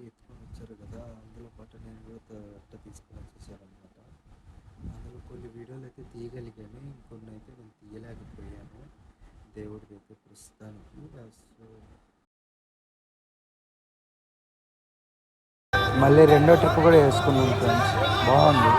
ఎత్తుకొని వచ్చారు కదా, అందులో పాటు నేను కూడా అట్ట తీసుకొని వచ్చేసారనమాట. అందులో కొన్ని వీడియోలు అయితే తీయగలిగాను, ఇంకొన్ని అయితే నేను తీయలేకపోయాను దేవుడిది అయితే ప్రస్తుతానికి. సో మళ్ళీ రెండో ట్రిప్ కూడా వేసుకున్నాను ఫ్రెండ్స్, బాగుంది.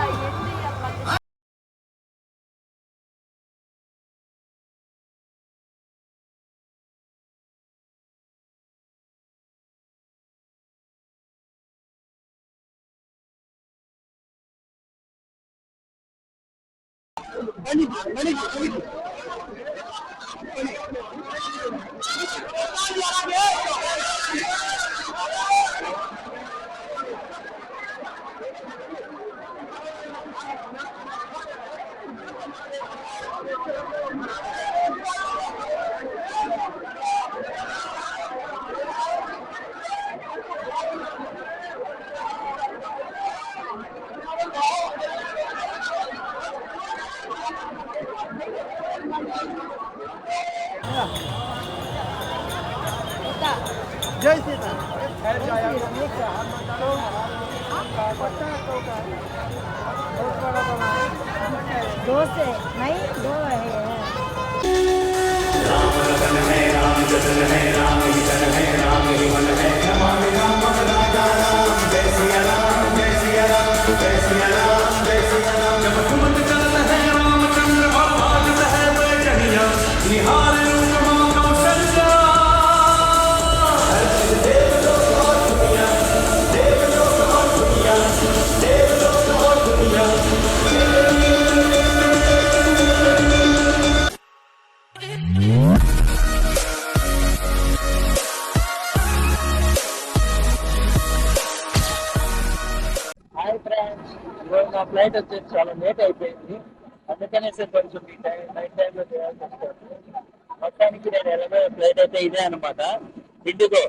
जय श्री राम। दो से नहीं, दो है। राम रतन है, राम जतन है, राम ही तन है, राम ही मन है, नमामि राम राजा राम। जय सिया राम, जय सिया राम, जय सिया राम, जय सिया राम। जब कुमत चलत है रामचंद्र भागत है बैठनिया, निहार रूप मां कौशल्या। హాయ్ ఫ్రెండ్స్, ఈరోజు నా ఫ్లైట్ వచ్చేసి చాలా లేట్ అయిపోయింది. అందుకనేసి కొంచెం ఈ నైట్ టైంలో చేయాల్సి వస్తుంది. మొత్తానికి నేను వెళ్ళబోయే ఫ్లైట్ అయితే ఇదే అనమాట, ఇండిగో.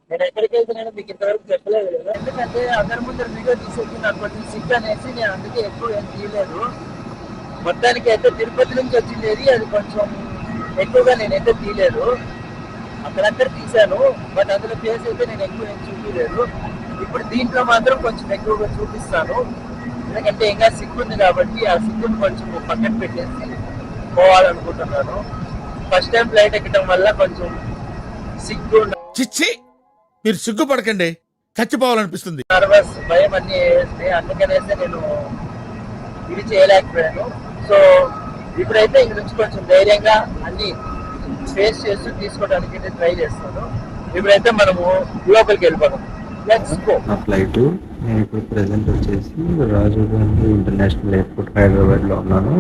నేను ఎక్కడికి వెళ్తున్నానో మీకు ఇంతవరకు చెప్పలేదు కదా, ఎందుకంటే అందరి ముందర వీడియో తీసేసి నాకు కొంచెం సిక్ అనేసి నేను అందుకే ఎక్కువ ఏం తీయలేదు. మొత్తానికి అయితే తిరుపతి నుంచి వచ్చిండేది, అది కొంచెం ఎక్కువగా నేనైతే తీయలేదు. అక్కడక్కడ తీశాను, బట్ అందులో ప్లేస్ అయితే నేను ఎక్కువ ఏం చూపించలేదు. ఇప్పుడు దీంట్లో మాత్రం కొంచెం ఎక్కువగా చూపిస్తాను, ఎందుకంటే ఇంకా సిగ్గుంది కాబట్టి ఆ సిగ్గుని కొంచెం పక్కన పెట్టేసి పోవాలనుకుంటున్నాను. ఫస్ట్ టైం ఫ్లైట్ ఎక్కడం వల్ల కొంచెం సిగ్గు, చిచ్చి మీరు సిగ్గుపడకండి, చచ్చిపోవాలనిపిస్తుంది. నర్వస్, భయం అన్ని వేస్తే అందుకనేసి నేను ఇది చేయలేకపోయాను. సో ఇప్పుడైతే ఇంక నుంచి కొంచెం ధైర్యంగా అన్ని ఫేస్ చేస్తూ తీసుకోవడానికి ట్రై చేస్తాను. ఇప్పుడైతే మనము లోపలికి వెళ్ళిపోదాం. నా ఫ్లైట్, నేను ఇప్పుడు ప్రెసెంట్ వచ్చేసి రాజీవ్ గాంధీ ఇంటర్నేషనల్ ఎయిర్పోర్ట్ హైదరాబాద్లో ఉన్నాను.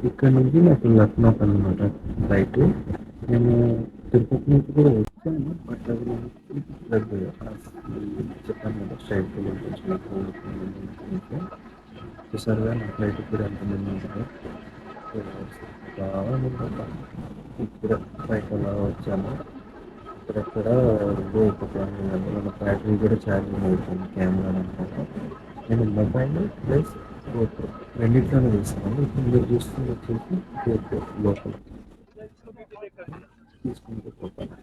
ఇక్కడ నుంచి నాకు లక్నో అనమాట ఫ్లైట్. నేను తిరుపతి నుంచి కూడా వచ్చాను, బట్ అది చెప్పాను కదా స్ట్రైట్ చూసారుగా నా ఫ్లైట్ కూడా ఎంత మంది ఉంటారు. బాగా ఇప్పుడు ఫ్లైట్ అలా వచ్చాను. ఇక్కడెక్కడ మన బ్యాటరీ కూడా ఛార్జింగ్ అవుతుంది, కెమెరా అనమాట. నేను మొబైల్ ప్లస్ గోప్రో రెండింటిలోనే తీస్తున్నాను. ఇప్పుడు మీరు చూస్తుంది వచ్చేసి గోప్రో లోపల తీసుకుంటూ పోతాను.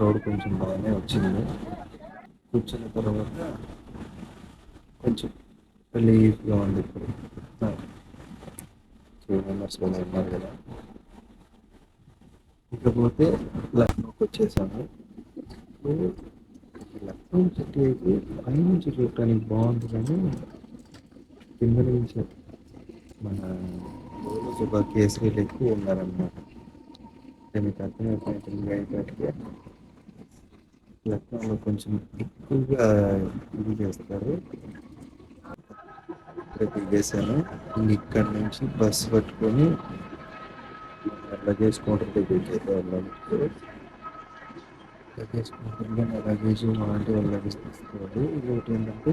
రోడ్ కొంచెం బాగానే వచ్చింది. కూర్చున్న తర్వాత కొంచెం రిలీఫ్గా ఉంది. ఇప్పుడు 2 మెంబర్స్ ఉన్నారు కదా. ఇకపోతే లక్నోకి వచ్చేసాము. లక్నో సిటీ అయితే పైనుంచి చూడటానికి బాగుంది, కానీ కింద నుంచి మన సుభా కేసరీలు ఎక్కువ ఉన్నారనమాట. మీకు అర్థమైపోతుంది బయటకి. లక్నోలో కొంచెం ఎక్కువగా ఇది చేస్తారు. ఇక్కడ దిగేసాను. ఇక్కడ నుంచి బస్సు పట్టుకొని లగేజ్ కౌంటర్ దగ్గరికి అయితే వెళ్ళాలి. లగేజ్ కౌంటర్లో నా లగేజ్ అలాంటి వాళ్ళు లగేజ్ తీసుకోవాలి. ఇంకోటి ఏంటంటే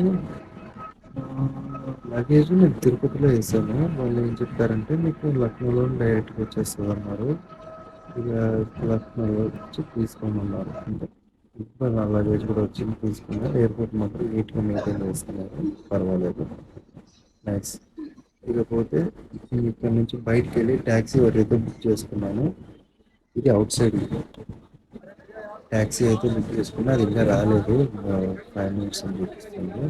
లగేజ్ నేను తిరుపతిలో వేసాను. వాళ్ళు ఏం చెప్పారంటే మీకు లక్నోలో డైరెక్ట్గా వచ్చేస్తుంది అన్నారు. ఇక లక్నోలో వచ్చి తీసుకోమన్నారు. అంటే ఇప్పుడు నా లగేజ్ కూడా వచ్చి తీసుకున్నారు. ఎయిర్పోర్ట్ మాత్రం నీట్గా మెయింటైన్ చేస్తున్నారు, పర్వాలేదు, నైస్. ఇకపోతే ఇక్కడ నుంచి బయటకు వెళ్ళి ట్యాక్సీ ఒకటి బుక్ చేసుకున్నాను. ఇది అవుట్ సైడ్ ట్యాక్సీ అయితే బుక్ చేసుకున్నా, అది ఇంకా రాలేదు. 5 minutes అని చూపిస్తుంది.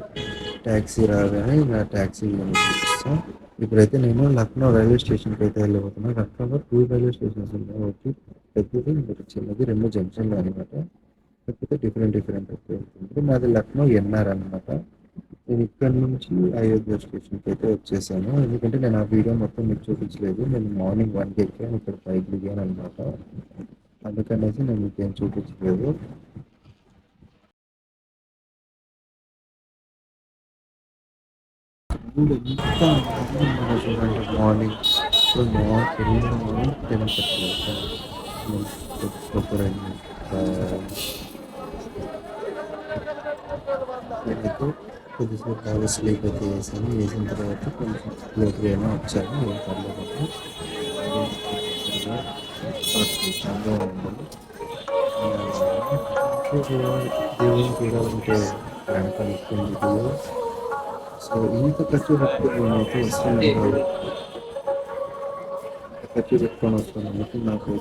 ట్యాక్సీ రాగానే ఇంకా ట్యాక్సీ చూపిస్తాం. ఇప్పుడైతే నేను లక్నో రైల్వే స్టేషన్కి అయితే వెళ్ళిపోతున్నా. లక్నోలో 2 రైల్వే స్టేషన్స్ ఉన్నాయి. ఒకటి పెద్దది, ఇంకొకటి చిన్నది. 2 జంక్షన్లు అనమాట. కాకపోతే డిఫరెంట్ ఉంటుంది. నాది లక్నో ఎన్ఆర్ అనమాట. నేను ఇక్కడ నుంచి అయోధ్య స్టేషన్కి అయితే వచ్చేసాను. ఎందుకంటే నేను ఆ వీడియో మొత్తం మీకు చూపించలేదు. నేను మార్నింగ్ 1కి ఎక్కాను, ఇక్కడ 5కి దిగాను అనమాట. అందుకనేసి నేను మీకేం చూపించలేదు. మూడు ఎంత మంది ఉన్నారు చూడండి. మార్నింగ్ సో మార్నింగ్ 10:30 కొబ్బరి నేనైతే కొద్దిసేపు బాగా స్లీప్ అయితే వేసాను. వేసిన తర్వాత కొంచెం లేట్గా అయినా వచ్చాను. ఏం పర్లేదండి. ప్రశాంతంగా ఉండాలి. దేవుని చూడాలంటే ప్రాంతాలు ఎక్కువ. సో ఇంత ఖర్చు పెట్టుకుని నేనైతే వస్తున్నాను. ఖర్చు పెట్టుకొని వస్తున్నందుకు నాకు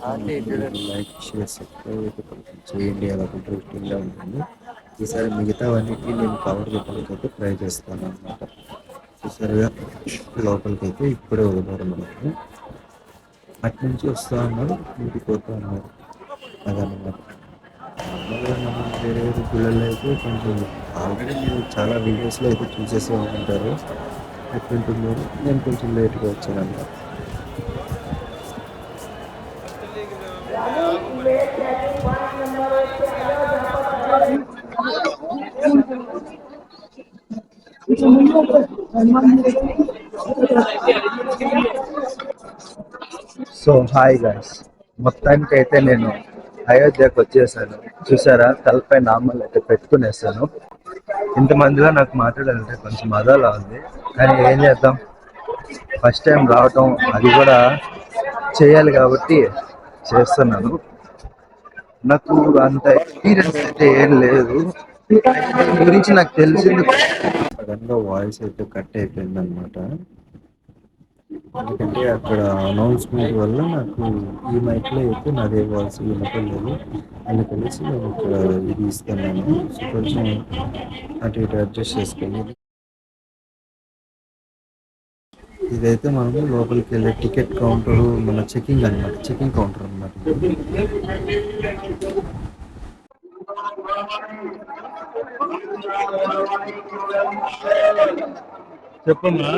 లైక్, షేర్, సబ్స్క్రైబ్ అయితే కొంచెం చేయండి. అలా ఇంట్రెస్టింగ్గా ఉంటుంది. ఈసారి మిగతావన్నిటిని నేను కవర్ చేయడానికి అయితే ట్రై చేస్తాను అనమాట. చూసారుగా లోపలికి అయితే ఇప్పుడే వదిలేరు మనకు. అటు నుంచి వస్తూ ఉన్నారు, ఇంటికి పోతూ ఉన్నారు. అదనమాట. నార్మల్గా మనం వేరే వేరే గుళ్ళల్లో అయితే కొంచెం ఆల్రెడీ మీరు చాలా వీడియోస్లో అయితే చూసేసే ఉంటారు ఎట్లుంటుందో. నేను కొంచెం లేట్గా వచ్చాను అనమాట. సో హాయ్ గాయ్స్, మొత్తానికి అయితే నేను అయోధ్యకు వచ్చేసాను. చూసారా, తలపై నామాలు అయితే పెట్టుకునేసాను. ఇంతమందిలో నాకు మాట్లాడాలంటే కొంచెం అదోలా ఉంది, కానీ ఏం చేద్దాం. ఫస్ట్ టైం రావటం, అది కూడా చేయాలి కాబట్టి చేస్తున్నాను. నాకు అంత ఎక్స్పీరియన్స్ అయితే ఏం లేదు. దీని గురించి నాకు తెలిసింది సడన్గా వాయిస్ అయితే కట్ అయిపోయింది అనమాట. ఎందుకంటే అక్కడ అనౌన్స్మెంట్ వల్ల నాకు ఈ మైక్లో అయితే నాదే వాయిస్ వినపడలేదు. అందుకనేసి నేను ఇక్కడ ఇది ఇస్తున్నాను. సో కొంచెం అటు ఇటు అడ్జస్ట్ చేసుకోండి. ఇదైతే మనము లోపలికి వెళ్ళే టికెట్ కౌంటర్, మన చెకింగ్ అనమాట. చెకింగ్ కౌంటర్ అనమాట. చెప్పమ్మా.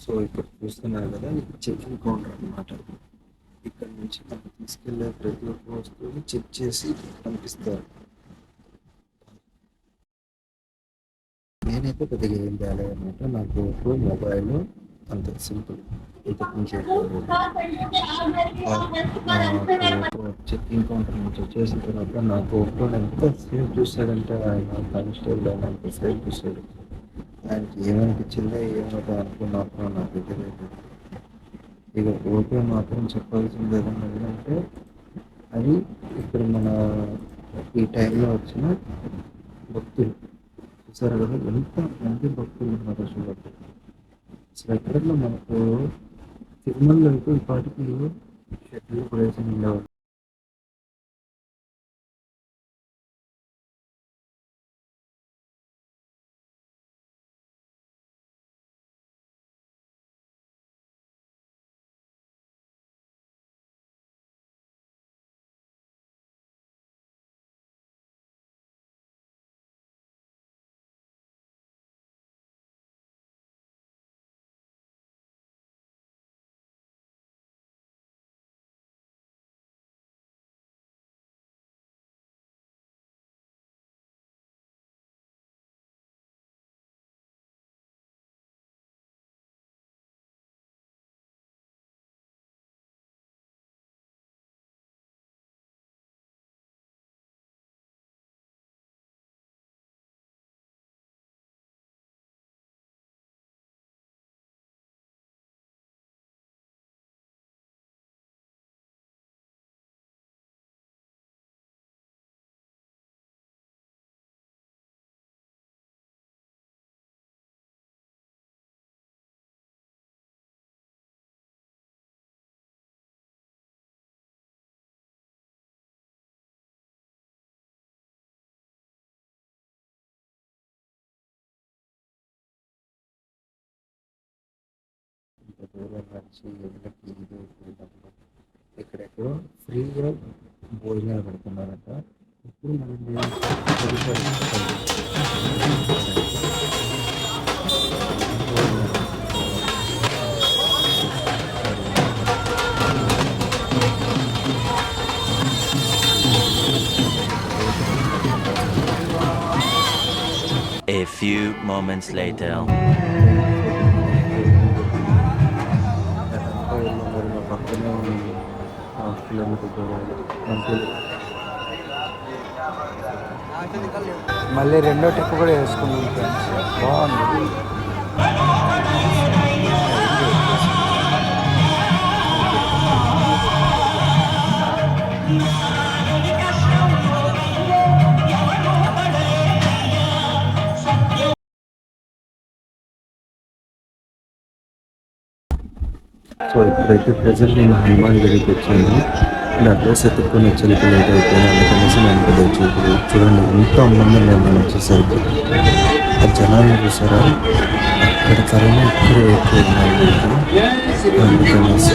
సో ఇక్కడ చూస్తున్నారు కదా, ఇది చెకింగ్ కౌంటర్ అనమాట. ఇక్కడ నుంచి మనకు తీసుకెళ్లే ప్రతి ఒక్క వస్తువుని చెక్ చేసి పంపిస్తారు. నేనైతే పెద్దగా ఏం తేలేదన్నమాట. నాకు ఒక మొబైల్, అంత సింపుల్. ఇంతకు మించి ఏం లేదు. చెకింగ్ కౌంటర్ నుంచి వచ్చేసిన తర్వాత నాకు ఒక ఎంత సేఫ్ చూస్తాడంటే, ఆయన కానిస్టేబుల్ ఆయన ఎంత సేఫ్ చూస్తాడు. ఆయనకి ఏమనిపించిందో ఏమవుతా అనుకున్నప్పుడు నాకు తెలియదు. ఇక ఓకే మాత్రం చెప్పాల్సింది ఏదన్నా ఏంటంటే, అది ఇక్కడ మన ఈ టైంలో వచ్చిన భక్తులు చూసారు కదా, ఎంత మంది భక్తులు ఉన్నారు చూడండి. అసలు ఎక్కడన్నా మనకు తిరుమలలో అయితే ఈ పాటికి షెడ్యూల్ ప్రవేశం ఉండేవాళ్ళు. దూరం నడిచి ఎండకి ఇది అయిపోయినప్పుడు ఎక్కడెక్కడో ఫ్రీగా భోజనాలు పెడుతున్నారంట. ఇప్పుడు మనం A few moments later. పక్కనే కిలోమీటర్ దూరం మళ్ళీ రెండో ట్రిప్ కూడా వేసుకున్నాం ఫ్రెండ్స్. బాగుంది. సో ఇప్పుడైతే ప్రజెంట్ నేను హనుమాన్ గడికి వచ్చాను. నా అడ్రస్ ఎత్తుక్కొని వచ్చేందుకు లేట్ అయిపోయింది. అందుకనేసి నేను ఇక్కడ వచ్చి చూడండి ఎంతో మంది మేము వచ్చేసరికి ఆ జనాలను చూసారా, అక్కడ కరోనా ఇక్కడ ఎక్కువ అందుకనేసి.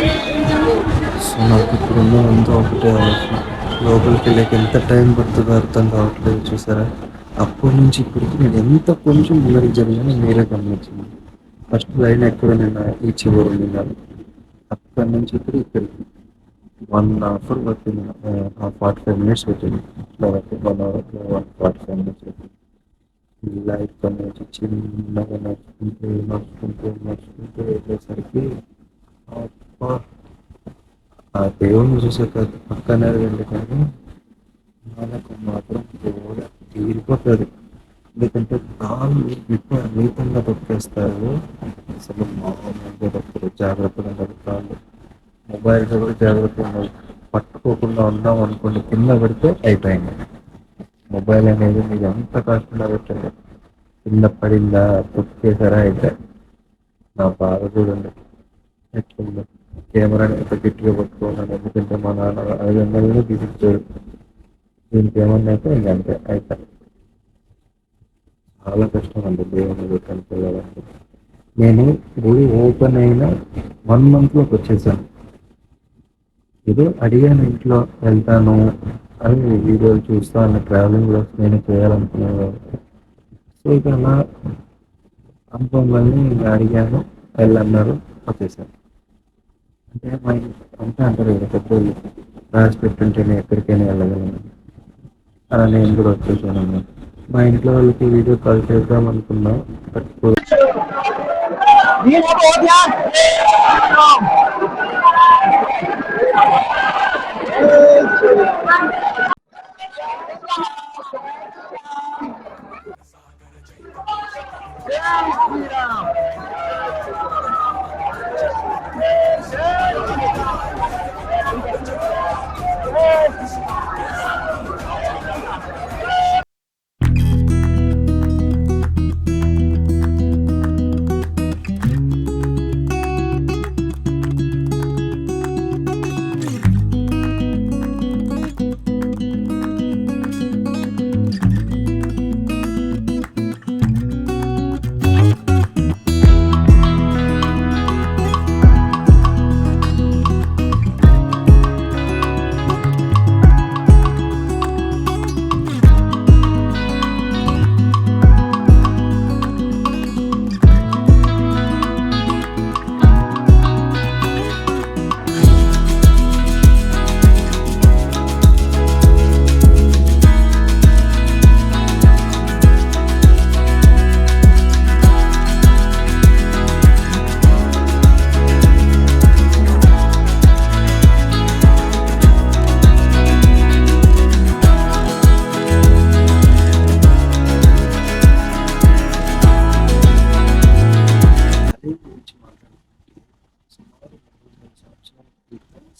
సో నాకు ఇప్పుడు ఉన్నదంతా ఒకటే ఆలోచన, లోపలికి వెళ్ళాక ఎంత టైం పడుతుందో అర్థం కావట్లేదు. చూసారా, అప్పటి నుంచి ఇప్పటికి నేను ఎంత కొంచెం ముందరికి జరిగానో మీరే గమనించింది. ఫస్ట్ లైన్ ఎక్కడ నిన్న ఈ చివరి నిన్నాను, అక్కడి నుంచి ఇప్పుడు ఇక్కడికి 1 hour పట్టింది. 45 minutes పెట్టింది. ఇట్లా 1 hour 145 minutes పెట్టింది. ఇలా ఇక్కడ నుంచి చిన్నగా నడుచుకుంటూ వెళ్ళేసరికి ఆ దేవుణ్ణి చూసాక పక్కనే వెళ్ళి కానీ మనకు మాత్రం కూడా తీరిపోతుంది. ఎందుకంటే కాళ్ళు విపరీతంగా తొక్కేస్తారు. అసలు మామూలుగా తప్పదు. జాగ్రత్తగా ఉండదు కాళ్ళు. మొబైల్ కూడా జాగ్రత్తగా ఉండదు. పట్టుకోకుండా ఉన్నాం అనుకోండి, కింద పడితే అయిపోయింది. మొబైల్ అనేది మీరు ఎంత కాకుండా పెట్టండి, కింద పడిందా తొక్కేసారా అయితే నా బాధ చూడండి ఎట్లుందో. కెమెరాని ఎంత గట్టిగా పట్టుకోవాలి, ఎందుకంటే మా నాన్న 500 తీసిచ్చాడు. దీనికి ఏమన్నా అయితే ఇంకంతే అయితే చాలా కష్టం అండి దేవుని కనుక్కోవాలంటే. నేను గుడి ఓపెన్ అయిన 1 monthలోకి వచ్చేసాను. ఏదో అడిగాను ఇంట్లో వెళ్తాను అని, వీడియోలు చూస్తాను, ట్రావెలింగ్ బ్లాగ్స్ నేను చేయాలనుకున్నాను. సో ఇక్కడ నా అనుభవాన్ని నేను అడిగాను, వెళ్ళన్నారు, వచ్చేసాను. అంటే మా అంతా అంటారు కదా పెద్దోళ్ళు, రాసి పెట్టుంటేనే ఎక్కడికైనా వెళ్ళగలను. అలా నేను కూడా వచ్చేసాను అన్నమాట. మా ఇంట్లో వాళ్ళకి వీడియో కాల్ చేద్దాం అనుకున్నా, బట్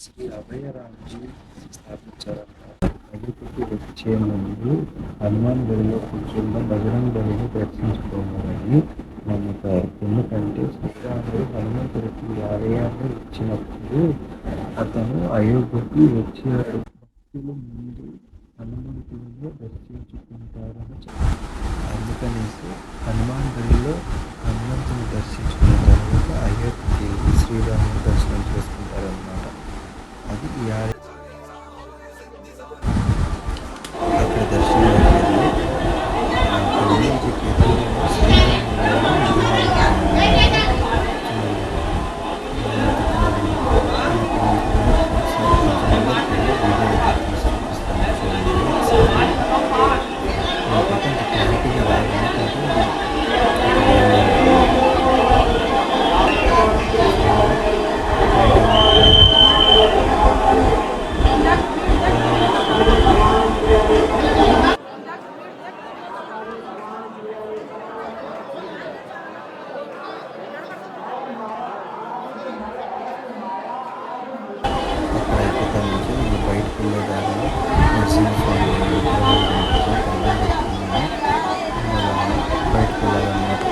శ్రీ అభయరాంజీ స్థాపించారన్నమాట. అభివృద్ధికి వచ్చే ముందు హనుమాన్ గడిలో కూర్చున్న బజరంగ బలిని దర్శించుకోవాలని నమ్ముతారు. ఎందుకంటే శ్రీరాముడు హనుమంతుడికి ఆలయాన్ని ఇచ్చినప్పుడు అతను అయోధ్యకి వచ్చాడు. భక్తులు ముందు హనుమంతుడిని దర్శించుకుంటారని చెప్పారు. అందుకనేసి హనుమాన్ గడిలో హనుమంతుని దర్శించుకున్న తర్వాత అయోధ్యకి వెళ్ళి శ్రీరాముని దర్శనం చేసుకుంటారన్నమాట. అది ఈ అక్కడ దర్శనం అయిపోయింది. అక్కడి నుంచి కేదారంలో అక్కడ అయిపోతాం నుంచి ఇది బయటకు వెళ్ళే దారిలో నరసింహస్వామి విగ్రహం కనిపిస్తుంది. దండం పెట్టుకున్నాము. బయటకు వెళ్ళాలన్నమాట.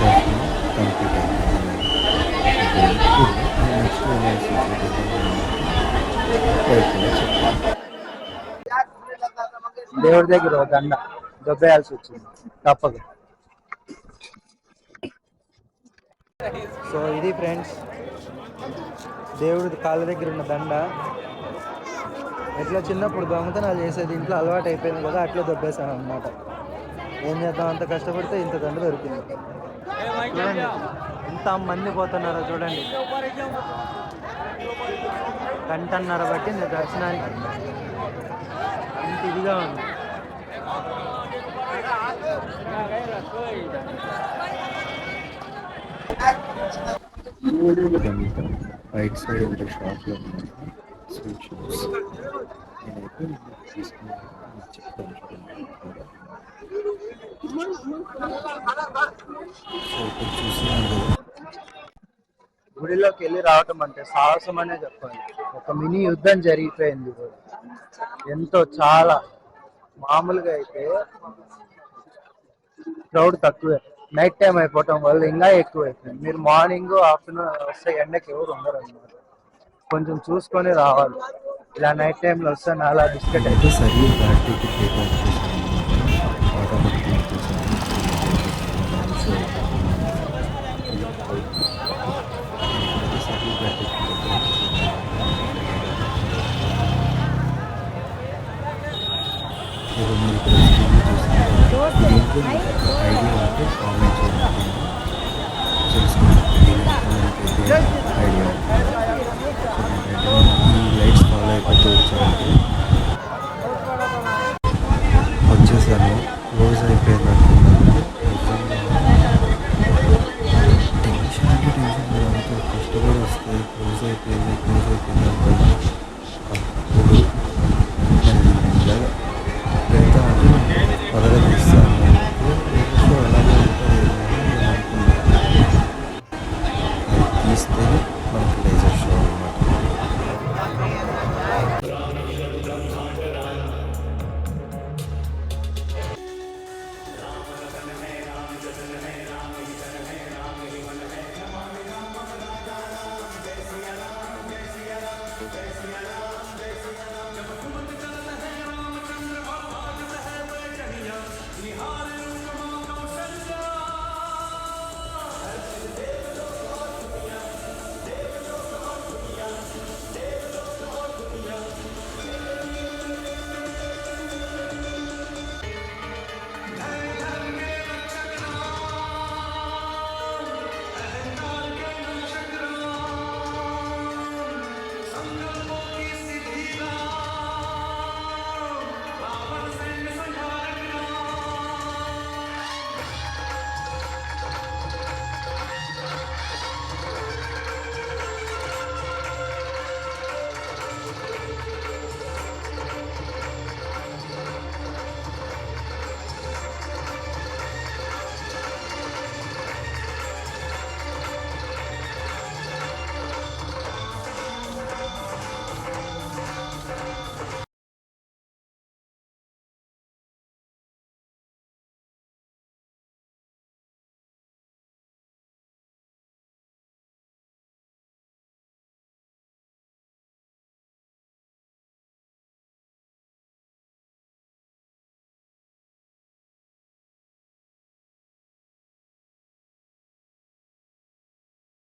దర్శనం కంప్లీట్ అయిపోయింది. నెక్స్ట్ బయటకు చెప్పాను. దేవుడి దగ్గర ఒక దండ దొబ్బేయాల్సి వచ్చింది తప్పదు. సో ఇది ఫ్రెండ్స్, దేవుడి కాళ్ళ దగ్గర ఉన్న దండ. ఎట్లా చిన్నప్పుడు దొంగతనాలు చేసేది ఇంట్లో అలవాటు అయిపోయింది కదా, అట్లా దొబ్బేశాను అనమాట. ఏం చేద్దాం, అంత కష్టపడితే ఇంత దండ దొరికింది. చూడండి ఎంత మంది పోతున్నారో చూడండి. గంటన్నర పట్టింది దర్శనానికి. ఇంత ఇదిగా ఉంది. రైట్ సైడ్ ఉంటే షాప్లో ఉన్నాయి స్వీట్ షాప్స్. నేనైతే తీసుకున్నాను చెప్తాను చూడండి. సో ఇక్కడ చూస్తున్నాను కదా, గుడిలోకి వెళ్ళి రావటం అంటే సాహసం అనే చెప్పాలి. ఒక మినీ యుద్ధం జరిగిపోయింది కూడా. ఎంతో చాలా మామూలుగా అయితే క్రౌడ్ తక్కువే, నైట్ టైం అయిపోవటం వల్ల ఇంకా ఎక్కువ అయిపోయింది. మీరు మార్నింగ్ ఆఫ్టర్నూన్ వస్తే ఎండకి ఎవరు ఉండరు అన్నమాట. కొంచెం చూసుకొని రావాలి. ఇలా నైట్ టైంలో వస్తే నాలా బిస్కెట్ అయితే సరి బ్యాటరీకి పేపర్ వచ్చేసాను. ఆటోమేటిక్ సరి బ్యాటరీకి మీరు ఇక్కడ ఐడియా ఉంటే కామెంట్ చేయండి. తెలుసుకున్నాను ఐడియా. ఈ లైట్స్ ఫాలో అయిపోతూ వచ్చారంటే